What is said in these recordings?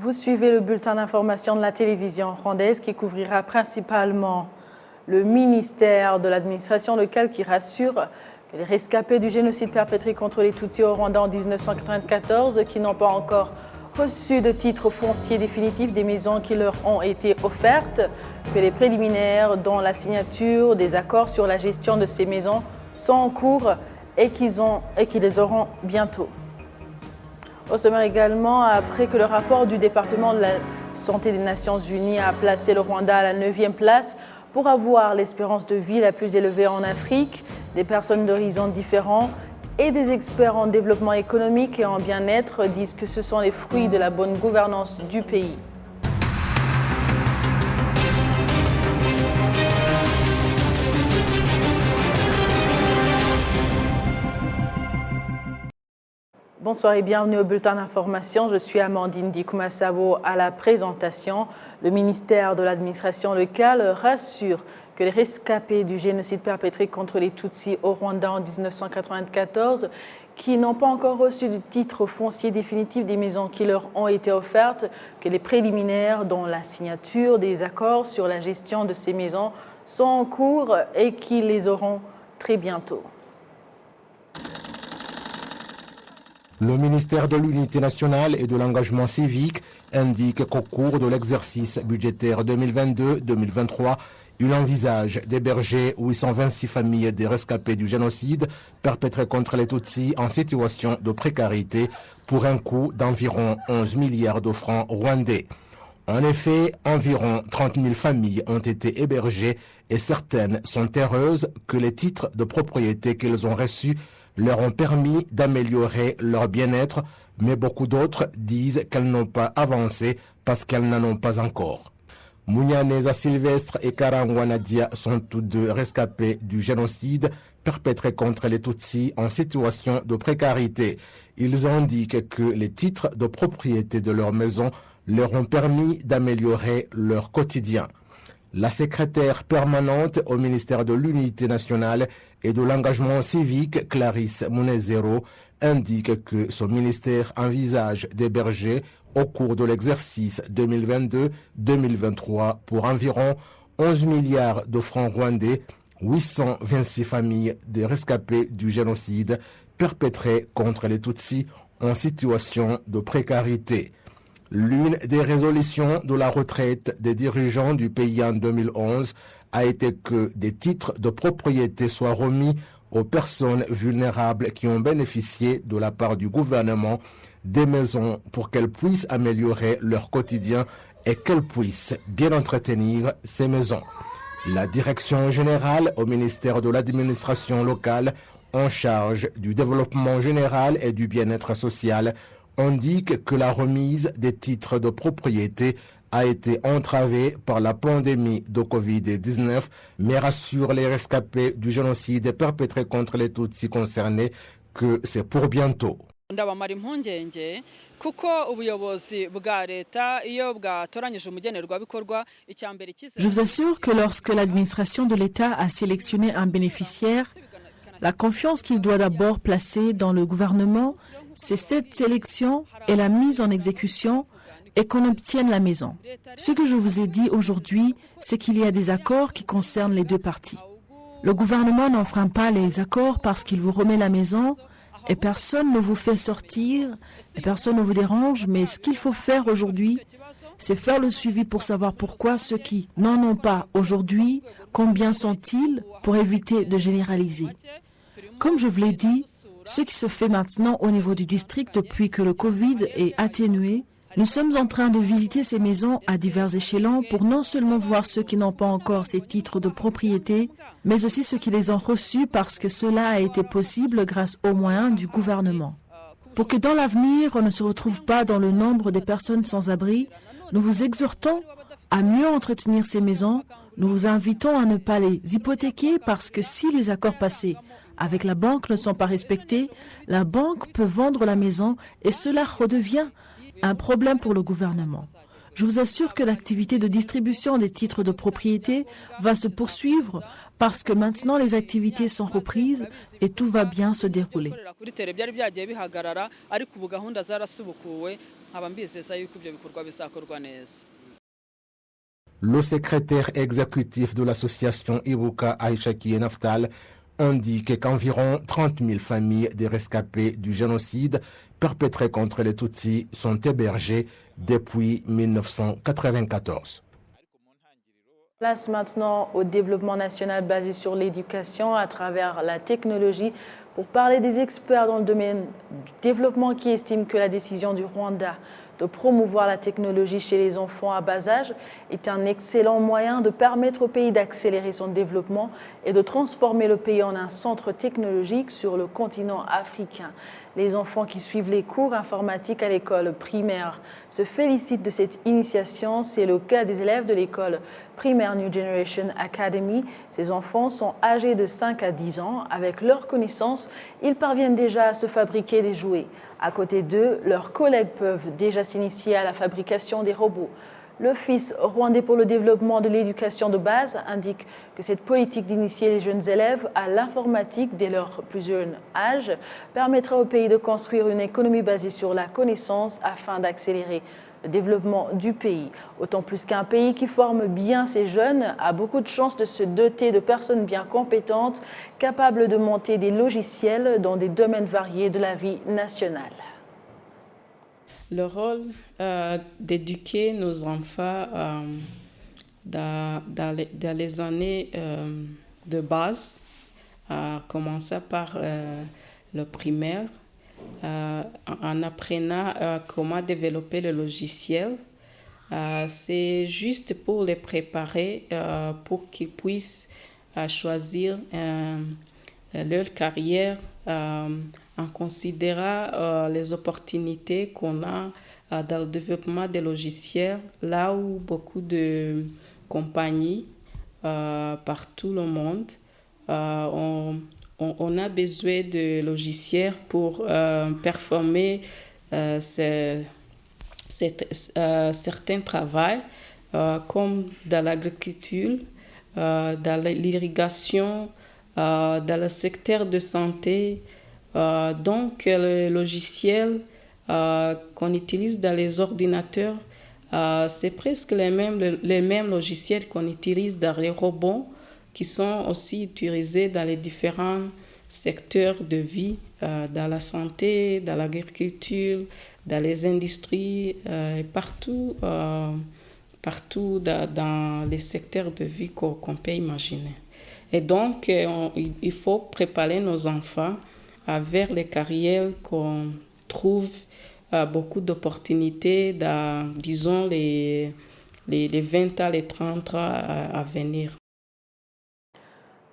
Vous suivez le bulletin d'information de la télévision rwandaise qui couvrira principalement le ministère de l'administration locale qui rassure que les rescapés du génocide perpétré contre les Tutsis au Rwanda en 1994 qui n'ont pas encore reçu de titre foncier définitif des maisons qui leur ont été offertes, que les préliminaires dont la signature des accords sur la gestion de ces maisons sont en cours et qu'ils les auront bientôt. Au sommaire également, après que le rapport du département de la santé des Nations Unies a placé le Rwanda à la 9e place pour avoir l'espérance de vie la plus élevée en Afrique, des personnes d'horizons différents et des experts en développement économique et en bien-être disent que ce sont les fruits de la bonne gouvernance du pays. Bonsoir et bienvenue au bulletin d'information. Je suis Amandine Dikoumassabo à la présentation. Le ministère de l'administration locale rassure que les rescapés du génocide perpétré contre les Tutsis au Rwanda en 1994, qui n'ont pas encore reçu de titre foncier définitif des maisons qui leur ont été offertes, que les préliminaires dont la signature des accords sur la gestion de ces maisons sont en cours et qu'ils les auront très bientôt. Le ministère de l'Unité nationale et de l'engagement civique indique qu'au cours de l'exercice budgétaire 2022-2023, il envisage d'héberger 826 familles des rescapés du génocide perpétré contre les Tutsis en situation de précarité pour un coût d'environ 11 milliards de francs rwandais. En effet, environ 30 000 familles ont été hébergées et certaines sont heureuses que les titres de propriété qu'elles ont reçus leur ont permis d'améliorer leur bien-être, mais beaucoup d'autres disent qu'elles n'ont pas avancé parce qu'elles n'en ont pas encore. Munyaneza Sylvestre et Karangwa Nadia sont tous deux rescapés du génocide perpétré contre les Tutsis en situation de précarité. Ils indiquent que les titres de propriété de leur maison leur ont permis d'améliorer leur quotidien. La secrétaire permanente au ministère de l'Unité nationale et de l'engagement civique, Clarisse Munezero, indique que son ministère envisage d'héberger au cours de l'exercice 2022-2023 pour environ 11 milliards de francs rwandais, 826 familles des rescapés du génocide perpétré contre les Tutsis en situation de précarité. L'une des résolutions de la retraite des dirigeants du pays en 2011 a été que des titres de propriété soient remis aux personnes vulnérables qui ont bénéficié de la part du gouvernement des maisons pour qu'elles puissent améliorer leur quotidien et qu'elles puissent bien entretenir ces maisons. La direction générale au ministère de l'administration locale en charge du développement général et du bien-être social indique que la remise des titres de propriété a été entravée par la pandémie de Covid-19, mais rassure les rescapés du génocide perpétré contre les Tutsis concernés que c'est pour bientôt. Je vous assure que lorsque l'administration de l'État a sélectionné un bénéficiaire, la confiance qu'il doit d'abord placer dans le gouvernement, c'est cette sélection et la mise en exécution et qu'on obtienne la maison. Ce que je vous ai dit aujourd'hui, c'est qu'il y a des accords qui concernent les deux parties. Le gouvernement n'enfreint pas les accords parce qu'il vous remet la maison et personne ne vous fait sortir et personne ne vous dérange, mais ce qu'il faut faire aujourd'hui, c'est faire le suivi pour savoir pourquoi ceux qui n'en ont pas aujourd'hui, combien sont-ils pour éviter de généraliser. Comme je vous l'ai dit, ce qui se fait maintenant au niveau du district depuis que le Covid est atténué, nous sommes en train de visiter ces maisons à divers échelons pour non seulement voir ceux qui n'ont pas encore ces titres de propriété, mais aussi ceux qui les ont reçus parce que cela a été possible grâce aux moyens du gouvernement. Pour que dans l'avenir, on ne se retrouve pas dans le nombre des personnes sans abri, nous vous exhortons à mieux entretenir ces maisons. Nous vous invitons à ne pas les hypothéquer parce que si les accords passés avec la banque ne sont pas respectés, la banque peut vendre la maison et cela redevient un problème pour le gouvernement. Je vous assure que l'activité de distribution des titres de propriété va se poursuivre parce que maintenant les activités sont reprises et tout va bien se dérouler. Le secrétaire exécutif de l'association Ibuka Aishaki et Naftal indique qu'environ 30 000 familles des rescapés du génocide perpétré contre les Tutsis sont hébergées depuis 1994. Place maintenant au développement national basé sur l'éducation à travers la technologie pour parler des experts dans le domaine du développement qui estiment que la décision du Rwanda de promouvoir la technologie chez les enfants à bas âge est un excellent moyen de permettre au pays d'accélérer son développement et de transformer le pays en un centre technologique sur le continent africain. Les enfants qui suivent les cours informatiques à l'école primaire se félicitent de cette initiation. C'est le cas des élèves de l'école primaire New Generation Academy. Ces enfants sont âgés de 5 à 10 ans. Avec leurs connaissances, ils parviennent déjà à se fabriquer des jouets. À côté d'eux, leurs collègues peuvent déjà s'initier à la fabrication des robots. L'Office rwandais pour le développement de l'éducation de base indique que cette politique d'initier les jeunes élèves à l'informatique dès leur plus jeune âge permettra au pays de construire une économie basée sur la connaissance afin d'accélérer le développement du pays. Autant plus qu'un pays qui forme bien ses jeunes a beaucoup de chances de se doter de personnes bien compétentes, capables de monter des logiciels dans des domaines variés de la vie nationale. Le rôle d'éduquer nos enfants dans les années de base, commençant par le primaire, en apprenant comment développer le logiciel, c'est juste pour les préparer pour qu'ils puissent choisir leur carrière en considérant les opportunités qu'on a dans le développement des logiciels, là où beaucoup de compagnies partout le monde on a besoin de logiciels pour performer certains travaux, comme dans l'agriculture, dans l'irrigation, dans le secteur de santé. Donc, le logiciel qu'on utilise dans les ordinateurs, c'est presque les mêmes logiciels qu'on utilise dans les robots, qui sont aussi utilisés dans les différents secteurs de vie, dans la santé, dans l'agriculture, dans les industries, et partout dans les secteurs de vie qu'on peut imaginer. Et donc, il faut préparer nos enfants vers les carrières qu'on trouve beaucoup d'opportunités dans, disons, les 20 ans, les 30 ans à venir.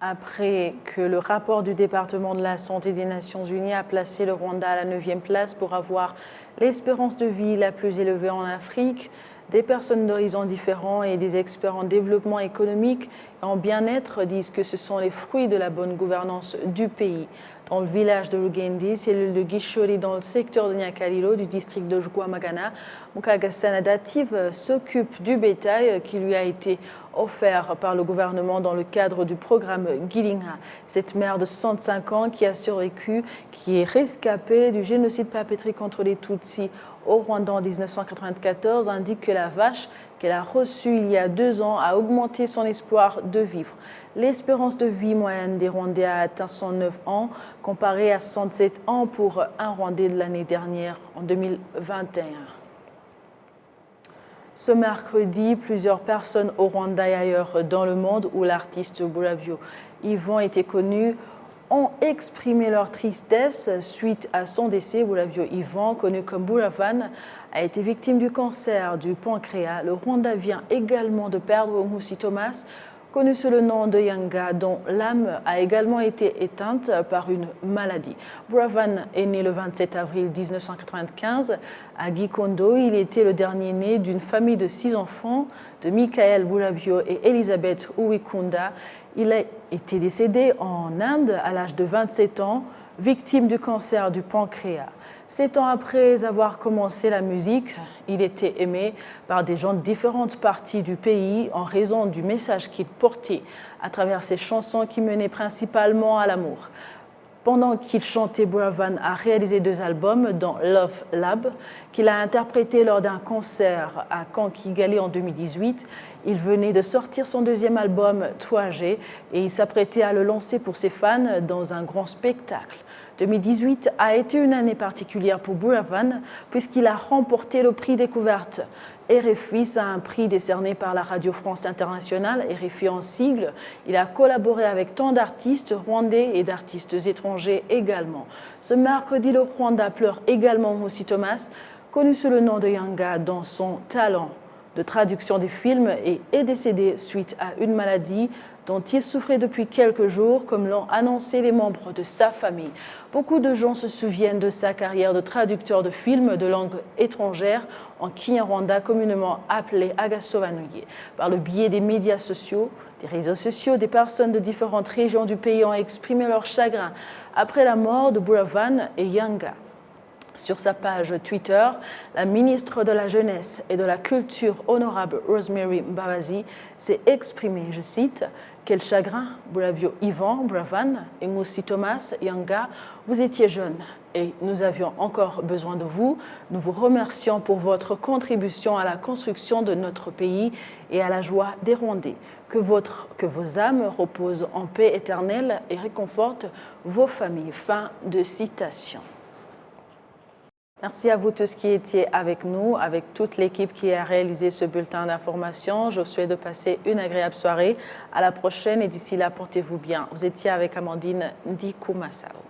Après que le rapport du département de la santé des Nations Unies a placé le Rwanda à la 9e place pour avoir l'espérance de vie la plus élevée en Afrique, des personnes d'horizons différents et des experts en développement économique et en bien-être disent que ce sont les fruits de la bonne gouvernance du pays. Dans le village de Rugendi, cellule de Gishori dans le secteur de Nyakalilo du district de Jugwamagana, Mukaga Sanadative s'occupe du bétail qui lui a été offert par le gouvernement dans le cadre du programme Girinka. Cette mère de 65 ans qui a survécu, qui est rescapée du génocide perpétré contre les Tutsis au Rwanda en 1994, indique que la vache qu'elle a reçue il y a 2 ans a augmenté son espoir de vivre. L'espérance de vie moyenne des Rwandais a atteint 109 ans, comparé à 67 ans pour un Rwandais de l'année dernière, en 2021. Ce mercredi, plusieurs personnes au Rwanda et ailleurs dans le monde où l'artiste Burabyo Yvon était connu ont exprimé leur tristesse suite à son décès. Burabyo Yvon, connu comme Buravan, a été victime du cancer du pancréas. Le Rwanda vient également de perdre Nkusi Thomas, connu sous le nom de Yanga, dont l'âme a également été éteinte par une maladie. Buravan est né le 27 avril 1995 à Gikondo. Il était le dernier né d'une famille de 6 enfants, de Michael Burabyo et Elisabeth Uwikunda. Il a été décédé en Inde à l'âge de 27 ans. victime du cancer du pancréas. 7 ans après avoir commencé la musique, il était aimé par des gens de différentes parties du pays en raison du message qu'il portait à travers ses chansons qui menaient principalement à l'amour. Pendant qu'il chantait, Buravan a réalisé 2 albums, dont Love Lab, qu'il a interprété lors d'un concert à Kigali en 2018. Il venait de sortir son 2e album, 3G, et il s'apprêtait à le lancer pour ses fans dans un grand spectacle. 2018 a été une année particulière pour Buravan puisqu'il a remporté le prix Découverte RFI. C'est un prix décerné par la Radio France Internationale, RFI en sigle. Il a collaboré avec tant d'artistes rwandais et d'artistes étrangers également. Ce mercredi, le Rwanda pleure également Nkusi Thomas, connu sous le nom de Yanga dans son talent de traduction des films, et est décédé suite à une maladie dont il souffrait depuis quelques jours, comme l'ont annoncé les membres de sa famille. Beaucoup de gens se souviennent de sa carrière de traducteur de films de langue étrangère en Kinyarwanda, communément appelé Agasobanuye. Par le biais des médias sociaux, des réseaux sociaux, des personnes de différentes régions du pays ont exprimé leur chagrin après la mort de Buravan et Yanga. Sur sa page Twitter, la ministre de la Jeunesse et de la Culture, honorable Rosemary Mbabazi, s'est exprimée, je cite, « Quel chagrin, Burabio Yvan, Buravan et Nkusi Thomas, Yanga, vous étiez jeunes et nous avions encore besoin de vous. Nous vous remercions pour votre contribution à la construction de notre pays et à la joie des Rwandais. Que vos âmes reposent en paix éternelle et réconfortent vos familles. » Fin de citation. Merci à vous tous qui étiez avec nous, avec toute l'équipe qui a réalisé ce bulletin d'information. Je vous souhaite de passer une agréable soirée. À la prochaine et d'ici là, portez-vous bien. Vous étiez avec Amandine Ndikumasao.